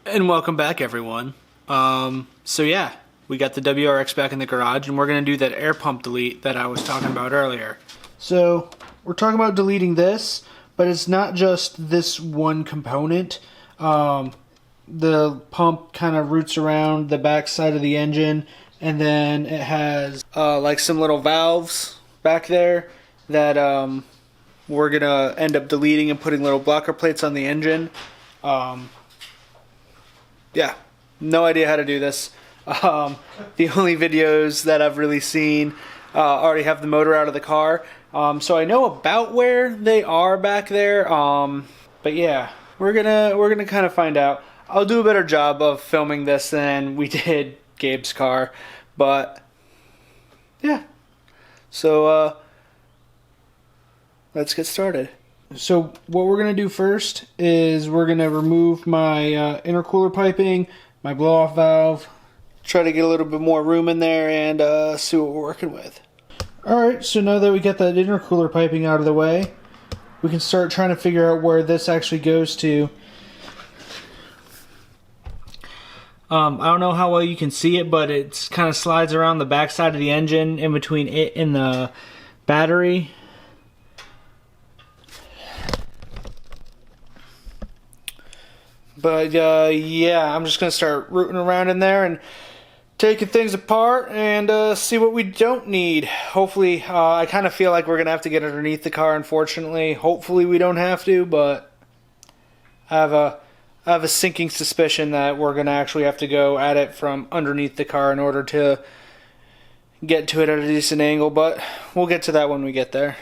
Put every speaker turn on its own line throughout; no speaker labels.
And welcome back, everyone. So yeah, we got the WRX back in the garage, and we're going to do that air pump delete that I was talking about earlier. So we're talking about deleting this, but it's not just this one component. The pump kind of roots around the back side of the engine, and then it has like some little valves back there that we're going to end up deleting and putting little blocker plates on the engine. Yeah, no idea how to do this. The only videos that I've really seen already have the motor out of the car. So I know about where they are back there. But yeah, we're gonna kind of find out. I'll do a better job of filming this than we did Gabe's car. But yeah. So let's get started. So what we're going to do first is we're going to remove my intercooler piping, my blow-off valve, try to get a little bit more room in there and see what we're working with. Alright, so now that we got that intercooler piping out of the way, we can start trying to figure out where this actually goes to. I don't know how well you can see it, but it kind of slides around the back side of the engine in between it and the battery. But yeah, I'm just going to start rooting around in there and taking things apart and see what we don't need. Hopefully, I kind of feel like we're going to have to get underneath the car, unfortunately. Hopefully we don't have to, but I have a sinking suspicion that we're going to actually have to go at it from underneath the car in order to get to it at a decent angle, but we'll get to that when we get there.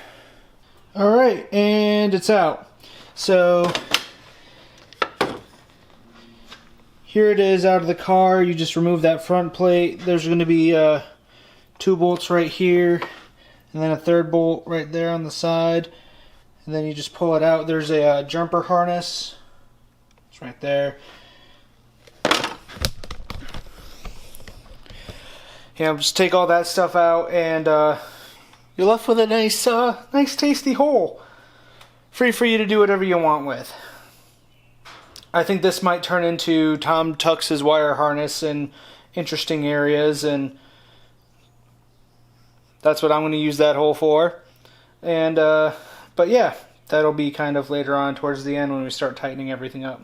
Alright, and it's out. So here it is out of the car. You just remove that front plate. There's going to be 2 bolts right here, and then a 3rd bolt right there on the side. And then you just pull it out. There's a jumper harness. It's right there. Yeah, just take all that stuff out, and you're left with a nice tasty hole. Free for you to do whatever you want with. I think this might turn into Tom tucks his wire harness in interesting areas, and that's what I'm going to use that hole for. And but yeah, that'll be kind of later on towards the end when we start tightening everything up.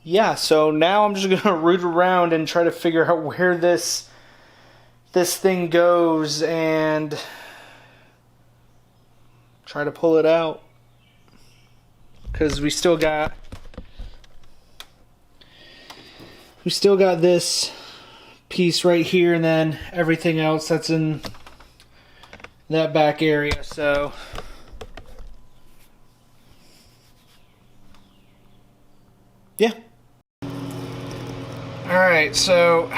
Yeah, so now I'm just going to root around and try to figure out where this thing goes and try to pull it out. Because we still got this piece right here, and then everything else that's in that back area. So yeah. Alright, so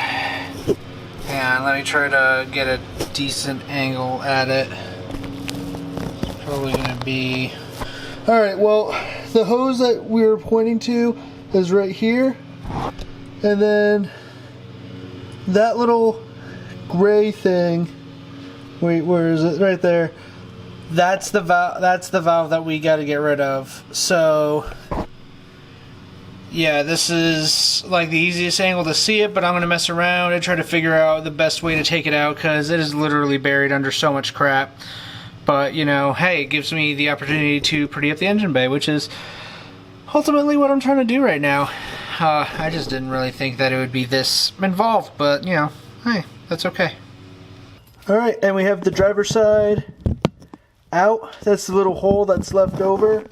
yeah, let me try to get a decent angle at it. Probably gonna be alright, well, the hose that we were pointing to is right here, and then that little gray thing, wait, where is it? Right there. That's the valve that we got to get rid of. So yeah, this is like the easiest angle to see it, but I'm going to mess around and try to figure out the best way to take it out, because it is literally buried under so much crap. But, you know, hey, it gives me the opportunity to pretty up the engine bay, which is ultimately what I'm trying to do right now. I just didn't really think that it would be this involved, but, you know, hey, that's okay. Alright, and we have the driver's side out. That's the little hole that's left over.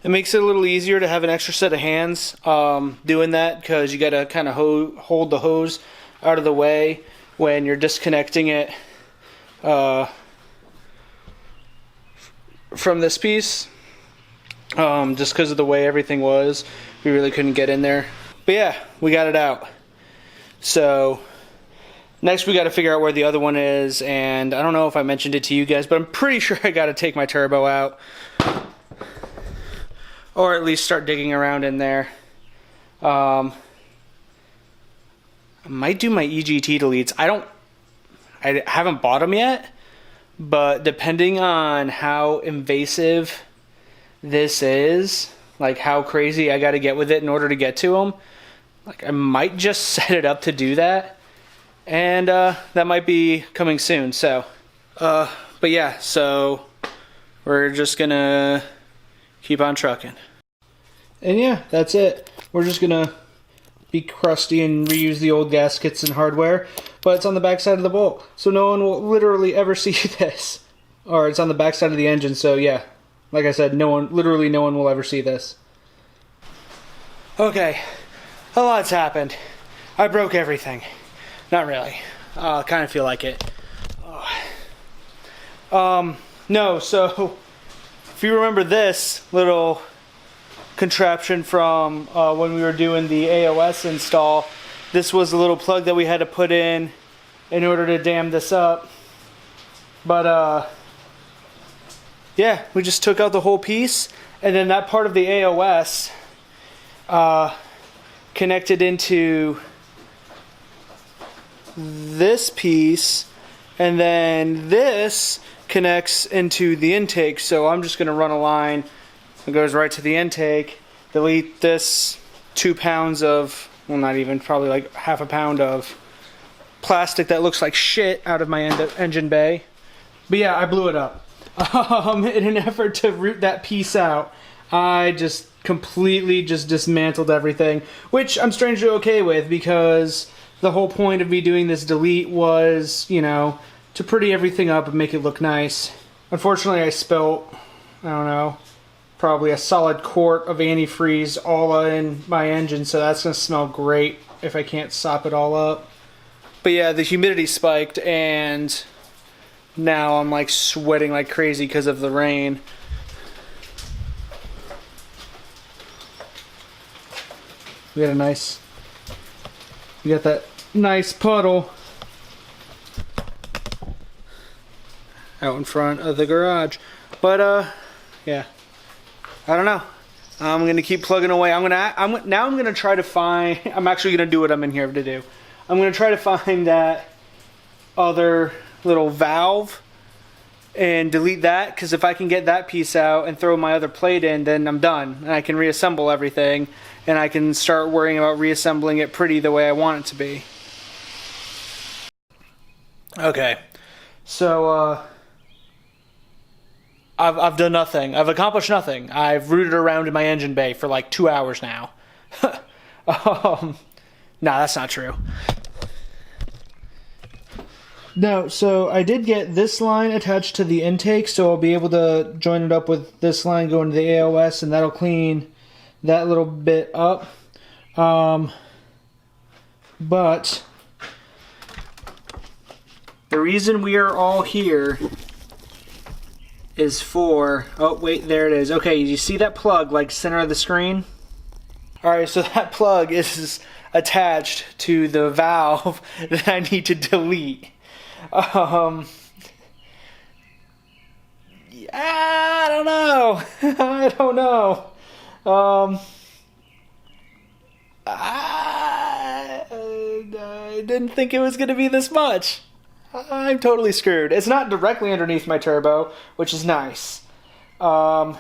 It makes it a little easier to have an extra set of hands doing that, because you got to kind of hold the hose out of the way when you're disconnecting it from this piece, just because of the way everything was. We really couldn't get in there, but yeah, we got it out. So next we got to figure out where the other one is, and I don't know if I mentioned it to you guys, but I'm pretty sure I got to take my turbo out, or at least start digging around in there. I might do my EGT deletes. I haven't bought them yet, but depending on how invasive this is, like how crazy I got to get with it in order to get to them, like I might just set it up to do that. And that might be coming soon. So, but yeah, so we're just gonna keep on trucking. And yeah, that's it. We're just gonna be crusty and reuse the old gaskets and hardware, but it's on the back side of the bolt, so no one will literally ever see this. Or it's on the back side of the engine, so yeah, like I said, literally no one will ever see this. Okay, a lot's happened. I broke everything. Not really. I kind of feel like it. No, so if you remember this little contraption from when we were doing the AOS install, this was a little plug that we had to put in order to dam this up. But yeah, we just took out the whole piece, and then that part of the AOS connected into this piece, and then this connects into the intake. So I'm just going to run a line that goes right to the intake, delete this 2 pounds of, well, not even, probably like half a pound of plastic that looks like shit out of my engine bay. But yeah, I blew it up. In an effort to root that piece out, I just completely just dismantled everything, which I'm strangely okay with, because the whole point of me doing this delete was, you know, to pretty everything up and make it look nice. Unfortunately, I spilt, I don't know, probably a solid quart of antifreeze all in my engine, so that's going to smell great if I can't sop it all up. But yeah, the humidity spiked, and now I'm like sweating like crazy because of the rain. We got that nice puddle out in front of the garage. But yeah, I don't know. I'm gonna keep plugging away. I'm gonna try to find. I'm actually gonna do what I'm in here to do. I'm gonna try to find that other little valve and delete that, because if I can get that piece out and throw my other plate in, then I'm done, and I can reassemble everything, and I can start worrying about reassembling it pretty the way I want it to be. Okay, so I've done nothing. I've accomplished nothing. I've rooted around in my engine bay for like 2 hours now. No, that's not true. No, so I did get this line attached to the intake, so I'll be able to join it up with this line going to the AOS, and that'll clean that little bit up. But the reason we are all here is for, oh wait, there it is. Okay, you see that plug like center of the screen? Alright, so that plug is attached to the valve that I need to delete. Yeah, I don't know. I don't know. I didn't think it was going to be this much. I'm totally screwed. It's not directly underneath my turbo, which is nice. I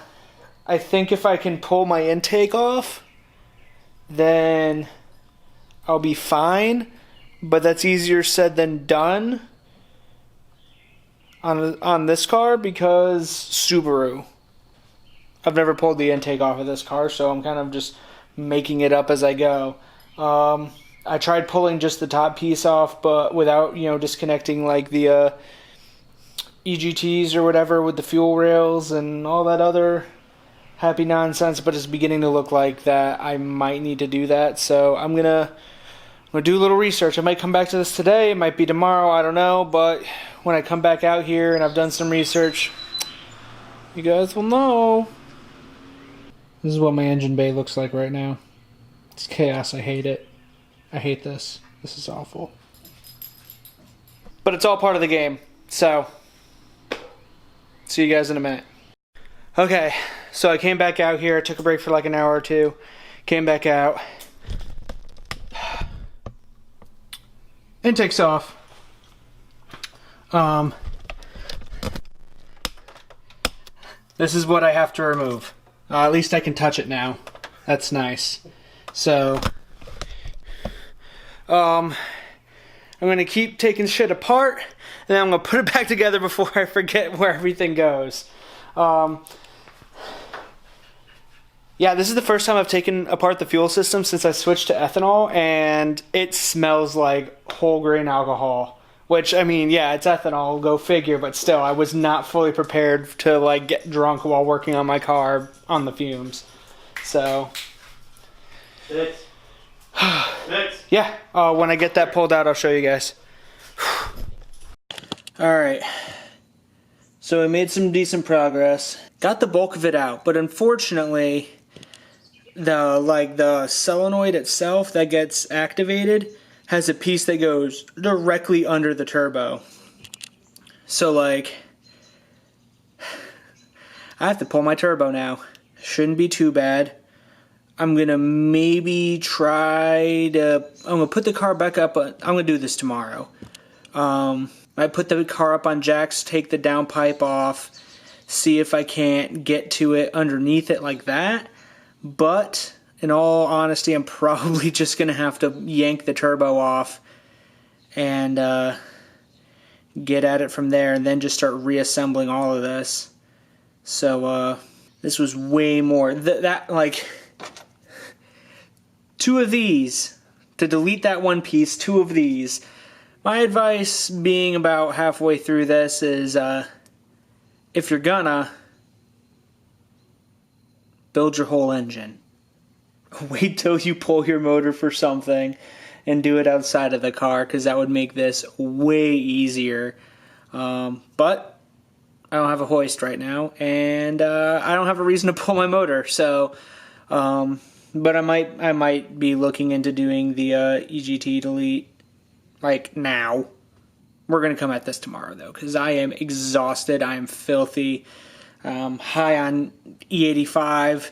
think if I can pull my intake off, then I'll be fine. But that's easier said than done on this car, because Subaru. I've never pulled the intake off of this car, so I'm kind of just making it up as I go. I tried pulling just the top piece off, but without, you know, disconnecting like the EGTs or whatever with the fuel rails and all that other happy nonsense, but it's beginning to look like that I might need to do that. So I'm gonna do a little research. I might come back to this today, it might be tomorrow, I don't know, but when I come back out here and I've done some research, you guys will know. This is what my engine bay looks like right now. It's chaos. I hate it. I hate this. This is awful. But it's all part of the game. So, see you guys in a minute. Okay, so I came back out here. I took a break for like an hour or two. Came back out. Intake's off. This is what I have to remove. At least I can touch it now. That's nice. So, I'm going to keep taking shit apart, and then I'm going to put it back together before I forget where everything goes. Yeah, this is the first time I've taken apart the fuel system since I switched to ethanol, and it smells like whole grain alcohol. Which, I mean, yeah, it's ethanol, go figure, but still, I was not fully prepared to, like, get drunk while working on my car on the fumes. So... yeah, when I get that pulled out, I'll show you guys. Alright. So I made some decent progress. Got the bulk of it out, but unfortunately... the solenoid itself that gets activated has a piece that goes directly under the turbo. So like, I have to pull my turbo now. Shouldn't be too bad. I'm gonna maybe I'm gonna put the car back up. I'm gonna do this tomorrow. I put the car up on jacks, take the downpipe off, see if I can't get to it underneath it like that. But in all honesty, I'm probably just going to have to yank the turbo off and get at it from there, and then just start reassembling all of this. So this was way more. Like, 2 of these, to delete that one piece, 2 of these. My advice being about halfway through this is if you're gonna, build your whole engine. Wait till you pull your motor for something and do it outside of the car, because that would make this way easier. But I don't have a hoist right now, and I don't have a reason to pull my motor. So, but I might be looking into doing the EGT delete like now. We're gonna come at this tomorrow though, because I am exhausted. I am filthy. High on E85.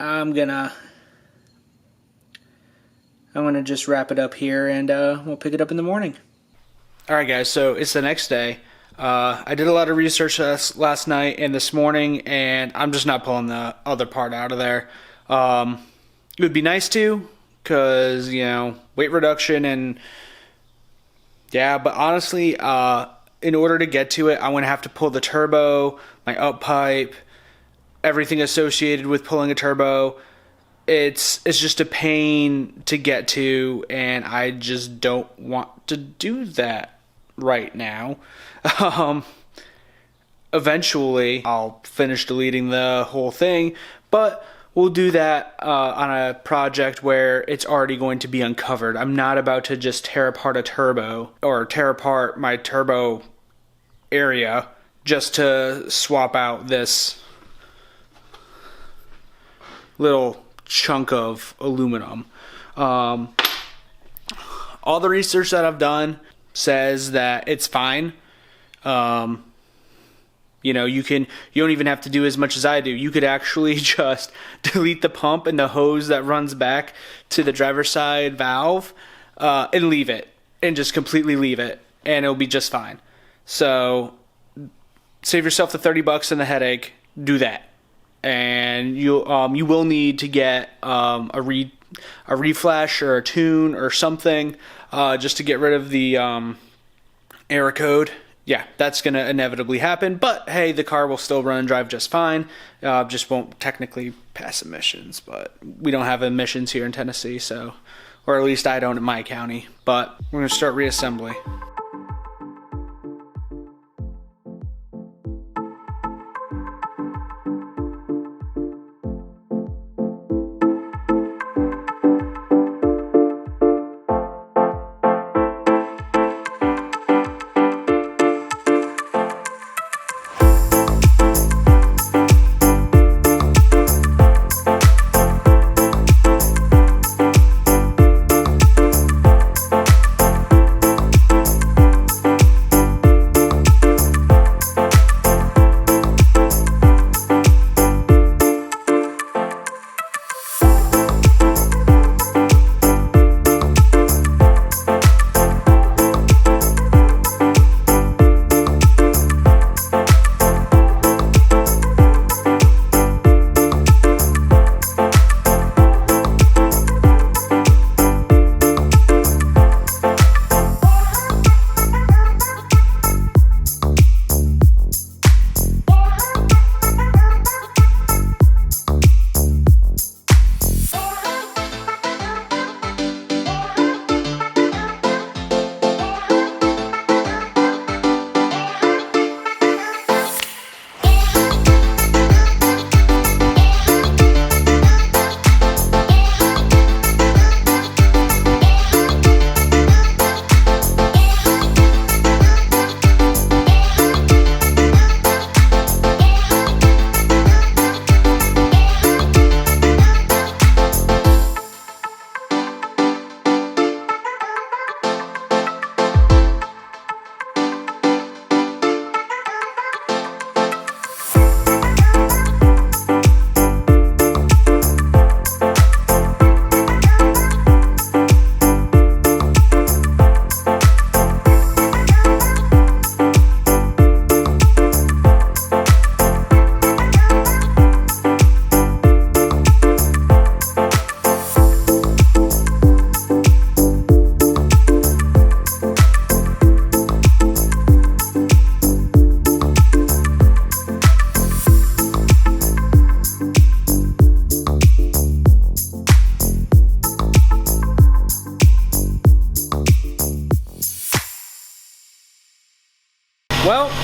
I'm gonna just wrap it up here, and we'll pick it up in the morning. Alright guys, so it's the next day. I did a lot of research last night and this morning, and I'm just not pulling the other part out of there. It would be nice to, because, you know, weight reduction and... yeah, but honestly, in order to get to it, I'm going to have to pull the turbo, my up pipe, everything associated with pulling a turbo. It's just a pain to get to, and I just don't want to do that right now. Eventually, I'll finish deleting the whole thing, but we'll do that on a project where it's already going to be uncovered. I'm not about to just tear apart a turbo or tear apart my turbo area just to swap out this little chunk of aluminum. All the research that I've done says that it's fine. You know, you don't even have to do as much as I do. You could actually just delete the pump and the hose that runs back to the driver's side valve, and leave it, and just completely leave it, and it'll be just fine. So save yourself the $30 and the headache. Do that, and you will need to get a reflash or a tune or something, just to get rid of the error code. Yeah, that's going to inevitably happen, but hey, the car will still run and drive just fine. Just won't technically pass emissions, but we don't have emissions here in Tennessee, so, or at least I don't in my county. But we're going to start reassembly.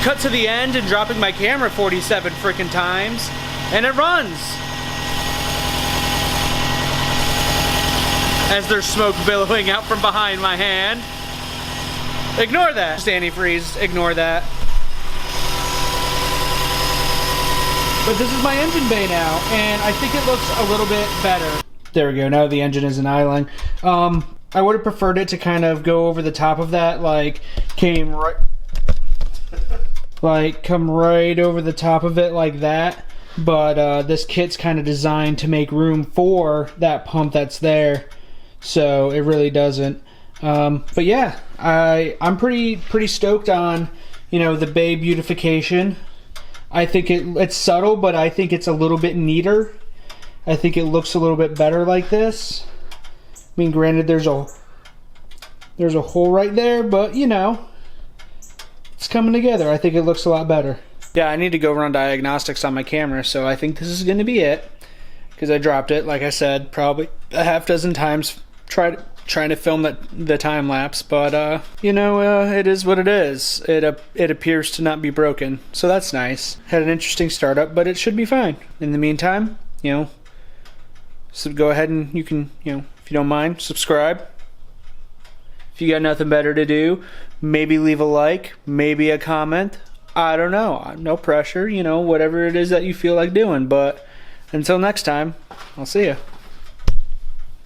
cut to the end and dropping my camera 47 freaking times, and it runs. As there's smoke billowing out from behind my hand. Ignore that. Just antifreeze, ignore that. But this is my engine bay now, and I think it looks a little bit better. There we go, now the engine isn't idling. I would have preferred it to kind of go over the top of that, like come right over the top of it like that. But this kit's kind of designed to make room for that pump that's there, so it really doesn't. But yeah, I'm pretty stoked on, you know, the bay beautification. I think it's subtle, but I think it's a little bit neater. I think it looks a little bit better like this. I mean, granted, there's a hole right there, but you know, it's coming together. I think it looks a lot better. Yeah, I need to go run diagnostics on my camera, so I think this is going to be it. Because I dropped it, like I said, probably a half dozen times. Trying to film the time lapse, but you know, it is what it is. It appears to not be broken, so that's nice. Had an interesting startup, but it should be fine. In the meantime, you know, so go ahead and you can, you know, if you don't mind, subscribe. If you got nothing better to do, maybe leave a like, maybe a comment. I don't know. No pressure, you know, whatever it is that you feel like doing. But until next time, I'll see ya.